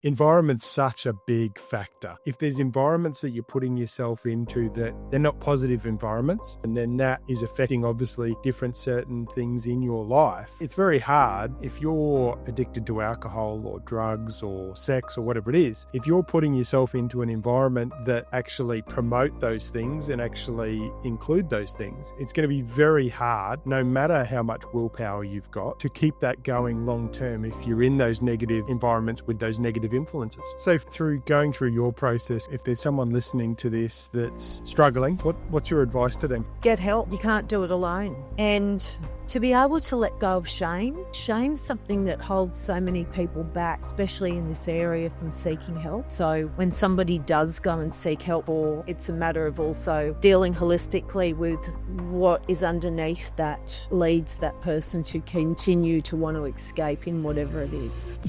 Environment's such a big factor. If there's environments that you're putting yourself into that they're not positive environments, and then that is affecting obviously different certain things in your life, it's very hard if you're addicted to alcohol or drugs or sex or whatever it is. If you're putting yourself into an environment that actually promote those things and actually include those things, it's going to be very hard, no matter how much willpower you've got, to keep that going long term if you're in those negative environments with those negative influences. So through going through your process, if there's someone listening to this that's struggling, what's your advice to them? Get help. You can't do it alone. And to be able to let go of shame. Shame's something that holds so many people back, especially in this area, from seeking help. So when somebody does go and seek help, or it's a matter of also dealing holistically with what is underneath that leads that person to continue to want to escape in whatever it is.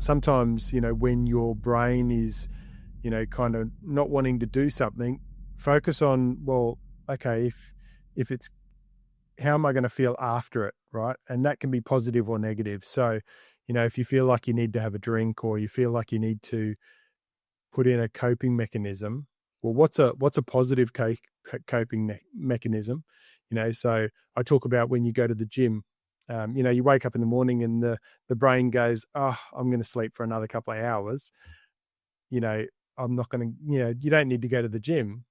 Sometimes, when your brain is, kind of not wanting to do something, focus on, well, okay, if it's, how am I going to feel after it, right? And that can be positive or negative. So, if you feel like you need to have a drink or you feel like you need to put in a coping mechanism, well, what's a positive coping mechanism? So I talk about when you go to the gym. You wake up in the morning and the brain goes, oh, I'm going to sleep for another couple of hours. I'm not going to, you don't need to go to the gym.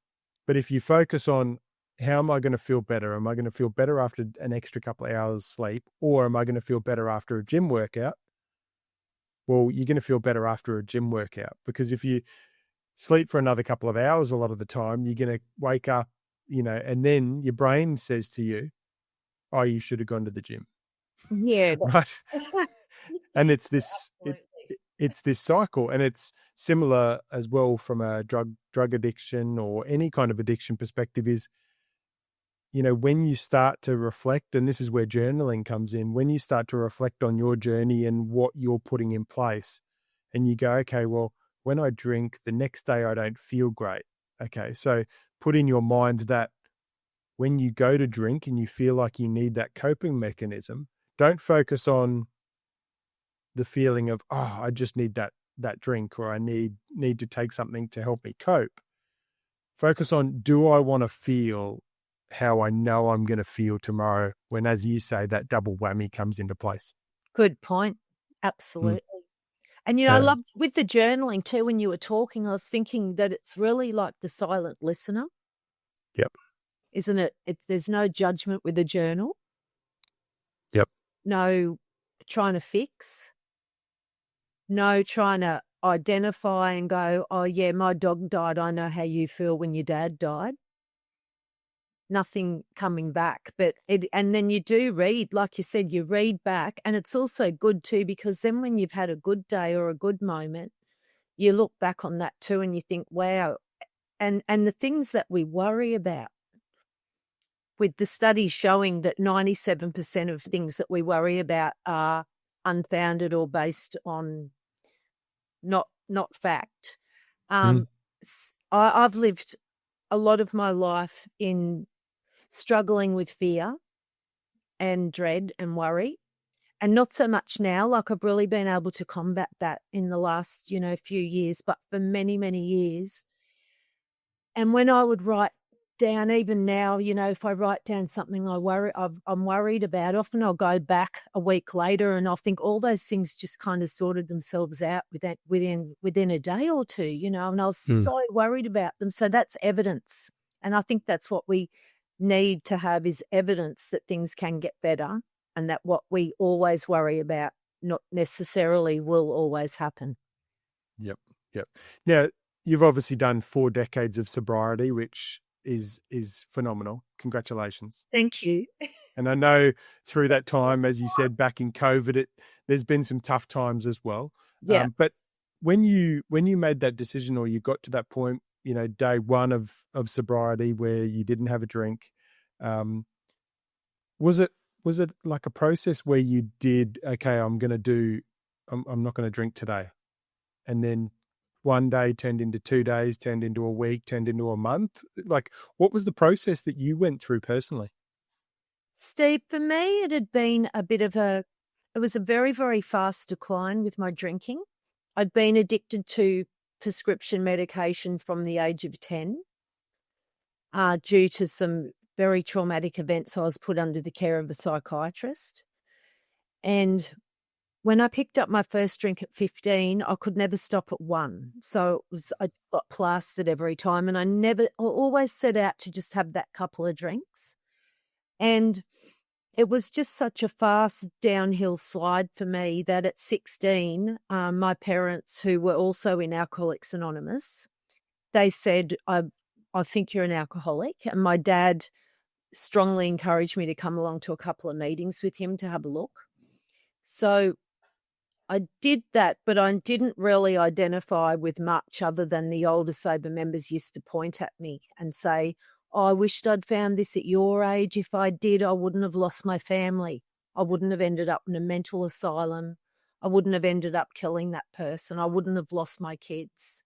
But if you focus on, how am I going to feel better? Am I going to feel better after an extra couple of hours sleep? Or am I going to feel better after a gym workout? Well, you're going to feel better after a gym workout, because if you sleep for another couple of hours, a lot of the time, you're going to wake up, and then your brain says to you, oh, you should have gone to the gym. Yeah. Right. And it's this, it's this cycle, and it's similar as well from a drug addiction or any kind of addiction perspective is, when you start to reflect, and this is where journaling comes in, when you start to reflect on your journey and what you're putting in place, and you go, okay, well, when I drink, the next day I don't feel great. Okay. So put in your mind that when you go to drink and you feel like you need that coping mechanism, don't focus on the feeling of, oh, I just need that drink, or I need to take something to help me cope. Focus on, do I want to feel how I know I'm going to feel tomorrow, when, as you say, that double whammy comes into place. Good point. Absolutely. And, I love with the journaling too, when you were talking, I was thinking that it's really like the silent listener. Yep. Isn't it? There's no judgment with a journal. Yep. No trying to fix. No trying to identify and go, oh, yeah, my dog died. I know how you feel when your dad died. Nothing coming back. And then you do read, like you said, you read back. And it's also good too, because then when you've had a good day or a good moment, you look back on that too and you think, wow. And the things that we worry about, with the studies showing that 97% of things that we worry about are unfounded or based on not fact. I've lived a lot of my life in struggling with fear and dread and worry, and not so much now. Like, I've really been able to combat that in the last, few years, but for many, many years. And when I would write down, even now, if I write down something I'm worried about, often I'll go back a week later and I'll think all those things just kind of sorted themselves out within a day or two, and I was so worried about them. So that's evidence. And I think that's what we need to have, is evidence that things can get better, and that what we always worry about not necessarily will always happen. Yep. Now, you've obviously done 4 decades of sobriety, which is phenomenal. Congratulations. Thank you. And I know through that time, as you said, back in COVID, there's been some tough times as well. Yeah. But when you made that decision, or you got to that point, day one of sobriety where you didn't have a drink, was it like a process where you did, okay, I'm not going to drink today, and then one day turned into 2 days, turned into a week, turned into a month? Like, what was the process that you went through personally? Steve, for me, it had been a bit of a it was a very, very fast decline with my drinking. I'd been addicted to prescription medication from the age of 10 due to some very traumatic events. I was put under the care of a psychiatrist. And when I picked up my first drink at 15, I could never stop at one. So I just got plastered every time. And I always set out to just have that couple of drinks. And it was just such a fast downhill slide for me that at 16, my parents, who were also in Alcoholics Anonymous, they said, I think you're an alcoholic. And my dad strongly encouraged me to come along to a couple of meetings with him to have a look. So I did that, but I didn't really identify with much other than the older sober members used to point at me and say, oh, I wished I'd found this at your age. If I did, I wouldn't have lost my family. I wouldn't have ended up in a mental asylum. I wouldn't have ended up killing that person. I wouldn't have lost my kids.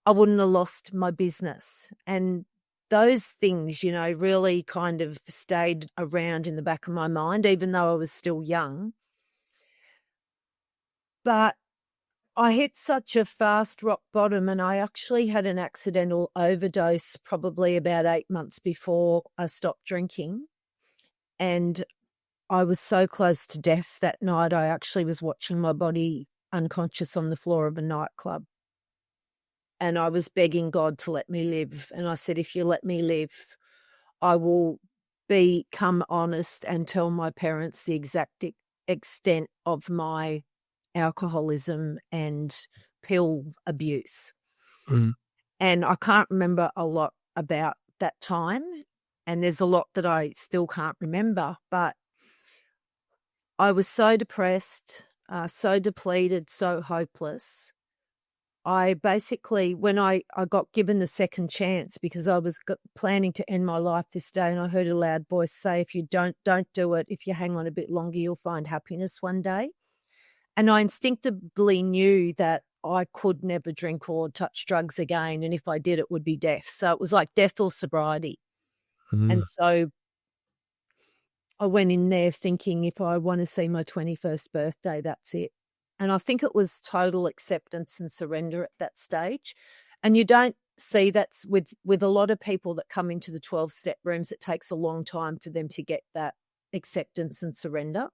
I wouldn't have lost my business. And those things, really kind of stayed around in the back of my mind, even though I was still young. But I hit such a fast rock bottom, and I actually had an accidental overdose probably about 8 months before I stopped drinking. And I was so close to death that night, I actually was watching my body unconscious on the floor of a nightclub. And I was begging God to let me live. And I said, if you let me live, I will become honest and tell my parents the exact extent of my alcoholism and pill abuse. Mm. And I can't remember a lot about that time. And there's a lot that I still can't remember. But I was so depressed, so depleted, so hopeless. I basically, when I got given the second chance, because I was planning to end my life this day, and I heard a loud voice say, if you don't do it. If you hang on a bit longer, you'll find happiness one day. And I instinctively knew that I could never drink or touch drugs again. And if I did, it would be death. So it was like death or sobriety. Mm. And so I went in there thinking, if I want to see my 21st birthday, that's it. And I think it was total acceptance and surrender at that stage. And you don't see that's with a lot of people that come into the 12-step rooms, it takes a long time for them to get that acceptance and surrender.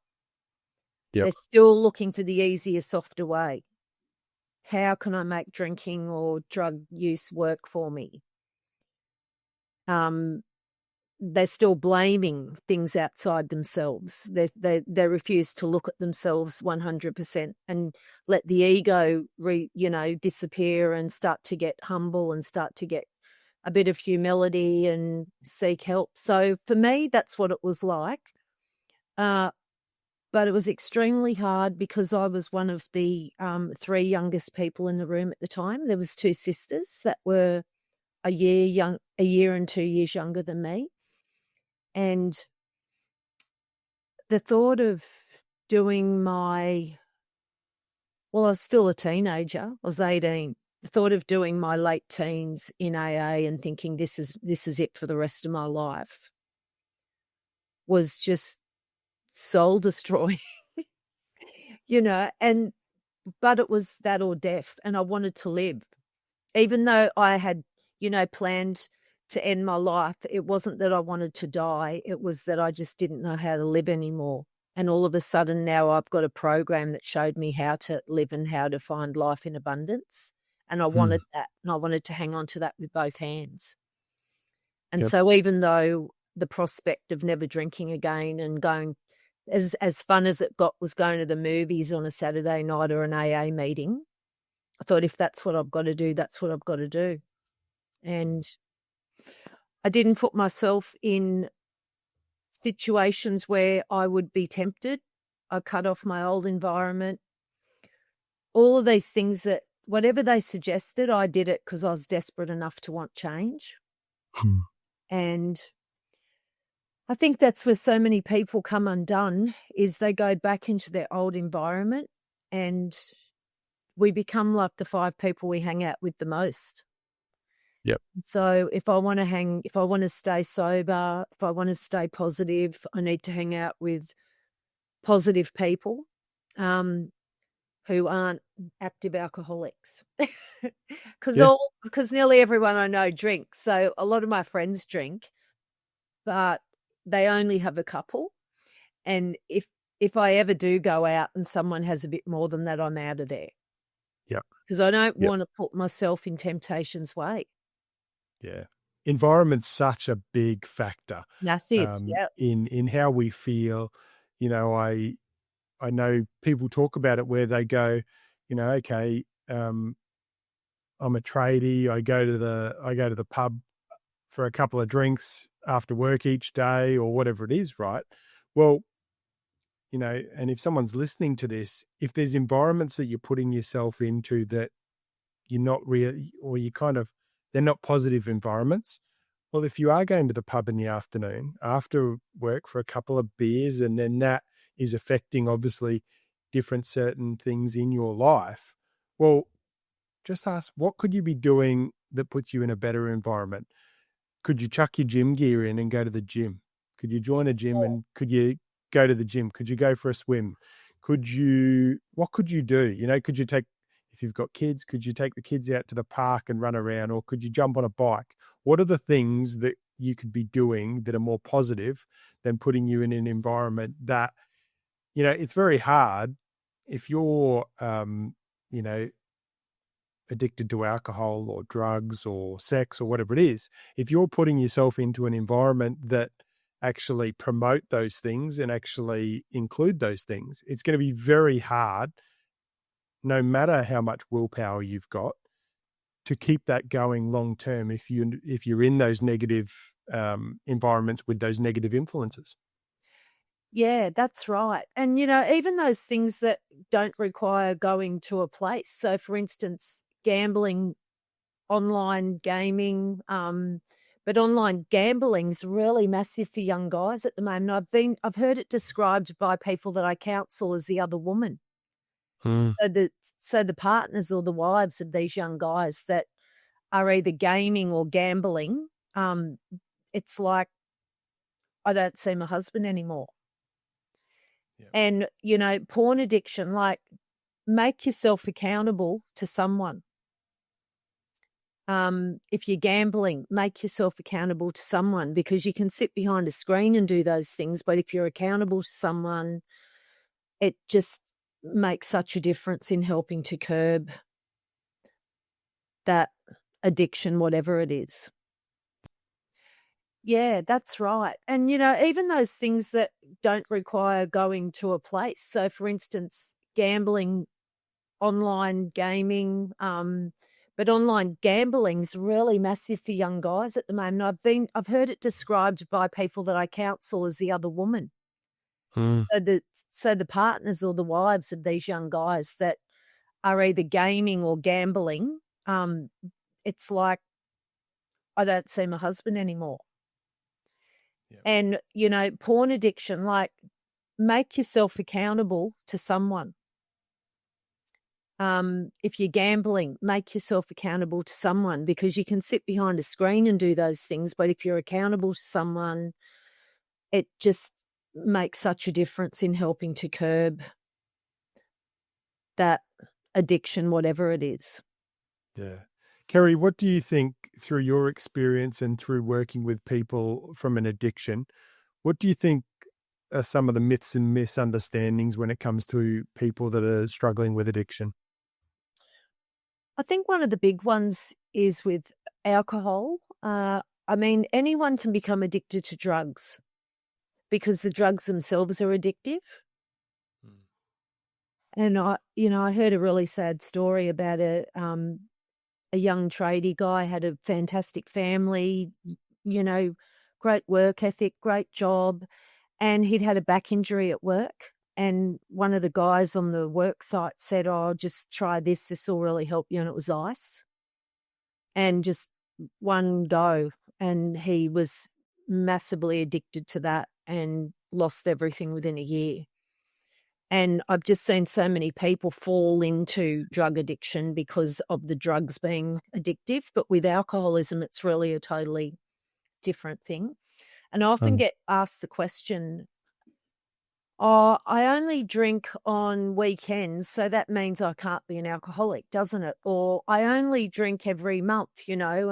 Yep. They're still looking for the easier, softer way. How can I make drinking or drug use work for me? They're still blaming things outside themselves. They refuse to look at themselves 100% and let the ego disappear and start to get humble and start to get a bit of humility and seek help. So for me, that's what it was like. But it was extremely hard because I was one of the 3 youngest people in the room at the time. There was 2 sisters that were a year and 2 years younger than me. And the thought of doing I was still a teenager. I was 18. The thought of doing my late teens in AA and thinking this is it for the rest of my life was just soul destroying, but it was that or death, and I wanted to live. Even though I had, planned to end my life, it wasn't that I wanted to die. It was that I just didn't know how to live anymore. And all of a sudden now I've got a program that showed me how to live and how to find life in abundance. And I wanted that, and I wanted to hang on to that with both hands. And so even though the prospect of never drinking again and going, as fun as it got was going to the movies on a Saturday night or an AA meeting, I thought, if that's what I've got to do, that's what I've got to do. And I didn't put myself in situations where I would be tempted. I cut off my old environment. All of these things that whatever they suggested, I did it because I was desperate enough to want change. And I think that's where so many people come undone, is they go back into their old environment and we become like the 5 people we hang out with the most. Yep. So if I want to stay sober, if I want to stay positive, I need to hang out with positive people who aren't active alcoholics. Yeah. Because nearly everyone I know drinks. So a lot of my friends drink, but they only have a couple. And if I ever do go out and someone has a bit more than that, I'm out of there. Yeah. Because I don't Yeah. want to put myself in temptation's way. Yeah. Environment's such a big factor Massive. Yeah. in how we feel. You know, I know people talk about it where they go, you know, okay, I'm a tradie. I go to the pub for a couple of drinks after work each day or whatever it is, right? Well, you know, and if someone's listening to this, if there's environments that you're putting yourself into that you're not really, or you kind of, they're not positive environments. Well, if you are going to the pub in the afternoon after work for a couple of beers, and then that is affecting obviously different certain things in your life, well, just ask, what could you be doing that puts you in a better environment? Could you chuck your gym gear in and go to the gym? Could you join a gym and could you go to the gym? Could you go for a swim? What could you do? You know, could you take, if you've got kids, could you take the kids out to the park and run around, or could you jump on a bike? What are the things that you could be doing that are more positive than putting you in an environment that, you know, it's very hard if you're, you know, addicted to alcohol or drugs or sex or whatever it is, if you're putting yourself into an environment that actually promote those things and actually include those things, it's going to be very hard, no matter how much willpower you've got, to keep that going long term if you're in those negative environments with those negative influences. Yeah, that's right. And, you know, even those things that don't require going to a place. So, for instance, gambling, online gaming, but online gambling's really massive for young guys at the moment. I've heard it described by people that I counsel as the other woman. Mm. So the partners or the wives of these young guys that are either gaming or gambling, it's like, I don't see my husband anymore. Yeah. And, you know, porn addiction, like, make yourself accountable to someone. If you're gambling, make yourself accountable to someone, because you can sit behind a screen and do those things. But if you're accountable to someone, it just makes such a difference in helping to curb that addiction, whatever it is. Yeah, that's right. And, you know, even those things that don't require going to a place. So, for instance, gambling, online gaming, but online gambling's really massive for young guys at the moment. I've heard it described by people that I counsel as the other woman. Mm. So the partners or the wives of these young guys that are either gaming or gambling, it's like, I don't see my husband anymore. Yeah. And, you know, porn addiction, like, make yourself accountable to someone. If you're gambling, make yourself accountable to someone, because you can sit behind a screen and do those things. But if you're accountable to someone, it just makes such a difference in helping to curb that addiction, whatever it is. Yeah. Kerrie, what do you think, through your experience and through working with people from an addiction, what do you think are some of the myths and misunderstandings when it comes to people that are struggling with addiction? I think one of the big ones is with alcohol. I mean, anyone can become addicted to drugs because the drugs themselves are addictive. And I heard a really sad story about a young tradie guy, had a fantastic family, you know, great work ethic, great job, and he'd had a back injury at work. And one of the guys on the work site said, "Oh, just try this. This will really help you." And it was ice, and just one go, and he was massively addicted to that and lost everything within a year. And I've just seen so many people fall into drug addiction because of the drugs being addictive. But with alcoholism, it's really a totally different thing. And I often get asked the question, Oh, I only drink on weekends, so that means I can't be an alcoholic, doesn't it? Or I only drink every month, and I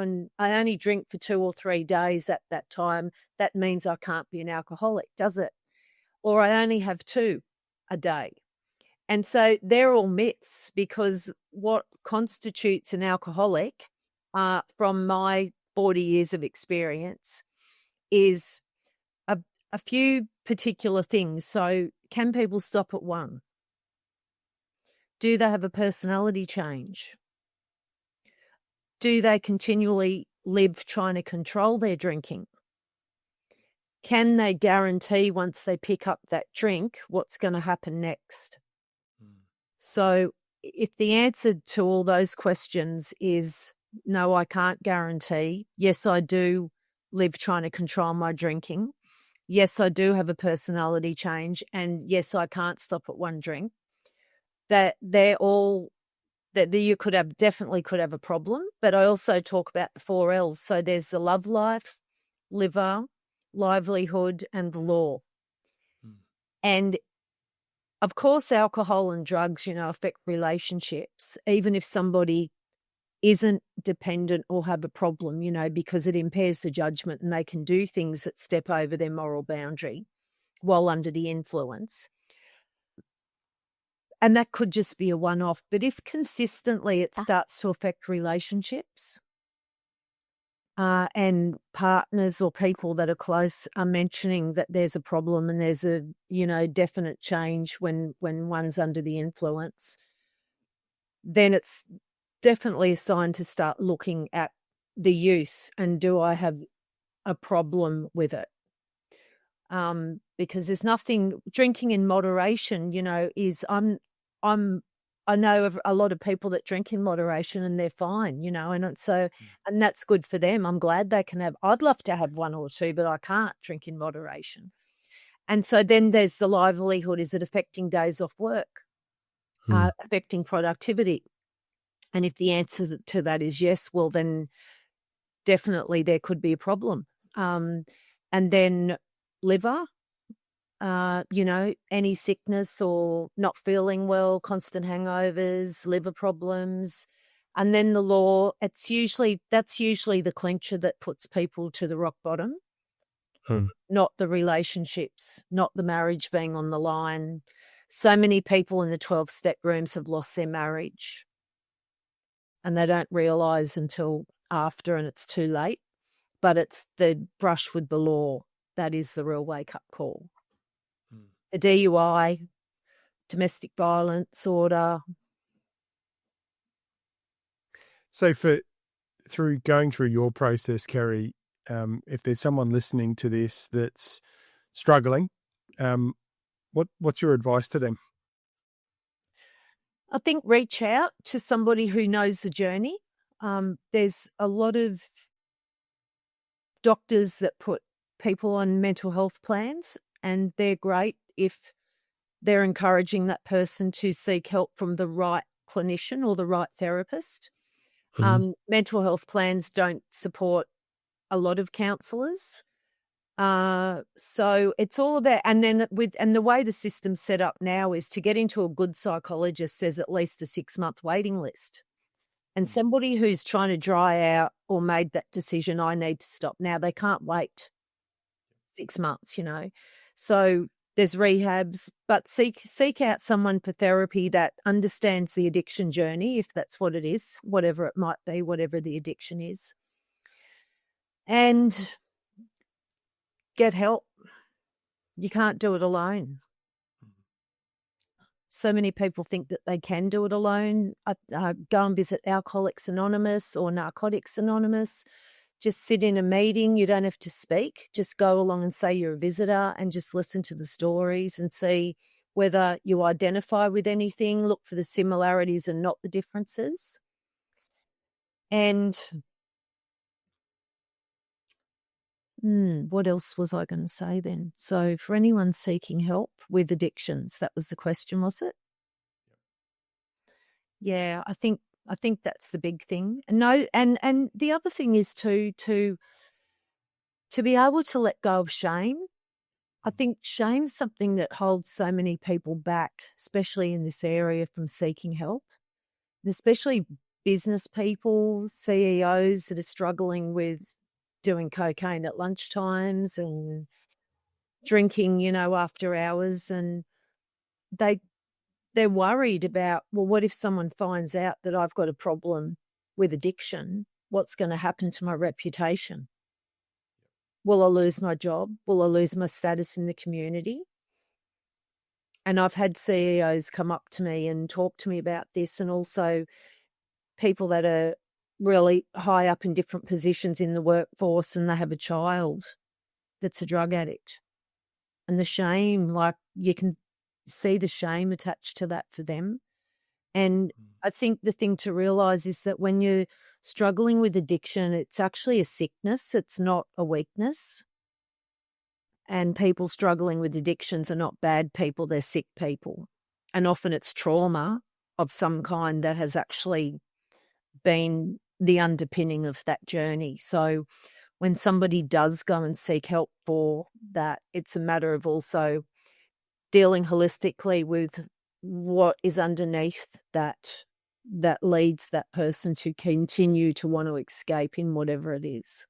only drink for 2 or 3 days at that time. That means I can't be an alcoholic, does it? Or I only have 2 a day. And so they're all myths, because what constitutes an alcoholic, from my 40 years of experience, is a few particular things. So, can people stop at one? Do they have a personality change? Do they continually live trying to control their drinking? Can they guarantee once they pick up that drink what's going to happen next? So, if the answer to all those questions is no, I can't guarantee. Yes, I do live trying to control my drinking. Yes, I do have a personality change. And yes, I can't stop at one drink. That they're all that you definitely could have a problem. But I also talk about the 4 L's. So there's the love life, liver, livelihood, and the law. And of course, alcohol and drugs, affect relationships, even if somebody isn't dependent or have a problem, because it impairs the judgment and they can do things that step over their moral boundary while under the influence. And that could just be a one-off. But if consistently it starts to affect relationships, and partners or people that are close are mentioning that there's a problem and there's a, definite change when one's under the influence, then it's definitely a sign to start looking at the use and do I have a problem with it? Because there's nothing, drinking in moderation, is I know of a lot of people that drink in moderation and they're fine, and that's good for them. I'm glad they can have, I'd love to have 1 or 2, but I can't drink in moderation. And so then there's the livelihood. Is it affecting days off work? Affecting productivity? And if the answer to that is yes, well, then definitely there could be a problem. And then liver, any sickness or not feeling well, constant hangovers, liver problems. And then the law, that's usually the clincher that puts people to the rock bottom, not the relationships, not the marriage being on the line. So many people in the 12-step rooms have lost their marriage and they don't realise until after and it's too late. But it's the brush with the law. That is the real wake-up call. The DUI, domestic violence order. So through going through your process, Kerrie, if there's someone listening to this that's struggling, what's your advice to them? I think reach out to somebody who knows the journey. There's a lot of doctors that put people on mental health plans, and they're great if they're encouraging that person to seek help from the right clinician or the right therapist. Mental health plans don't support a lot of counsellors. So it's all about, and the way the system's set up now is to get into a good psychologist, there's at least a 6-month waiting list. And somebody who's trying to dry out or made that decision, I need to stop now, they can't wait 6 months, So there's rehabs, but seek out someone for therapy that understands the addiction journey, if that's what it is, whatever it might be, whatever the addiction is. And get help. You can't do it alone. So many people think that they can do it alone. Go and visit Alcoholics Anonymous or Narcotics Anonymous. Just sit in a meeting. You don't have to speak. Just go along and say you're a visitor and just listen to the stories and see whether you identify with anything. Look for the similarities and not the differences. And what else was I going to say then? So for anyone seeking help with addictions, that was the question, was it? Yeah, I think that's the big thing. And the other thing is to be able to let go of shame. I think shame's something that holds so many people back, especially in this area, from seeking help, and especially business people, CEOs that are struggling with doing cocaine at lunchtimes and drinking, after hours, and they're worried about, well, what if someone finds out that I've got a problem with addiction? What's going to happen to my reputation? Will I lose my job? Will I lose my status in the community? And I've had CEOs come up to me and talk to me about this, and also people that are really high up in different positions in the workforce, and they have a child that's a drug addict. And the shame, like, you can see the shame attached to that for them. And I think the thing to realise is that when you're struggling with addiction, it's actually a sickness, it's not a weakness. And people struggling with addictions are not bad people, they're sick people. And often it's trauma of some kind that has actually been the underpinning of that journey. So when somebody does go and seek help for that, it's a matter of also dealing holistically with what is underneath that leads that person to continue to want to escape in whatever it is.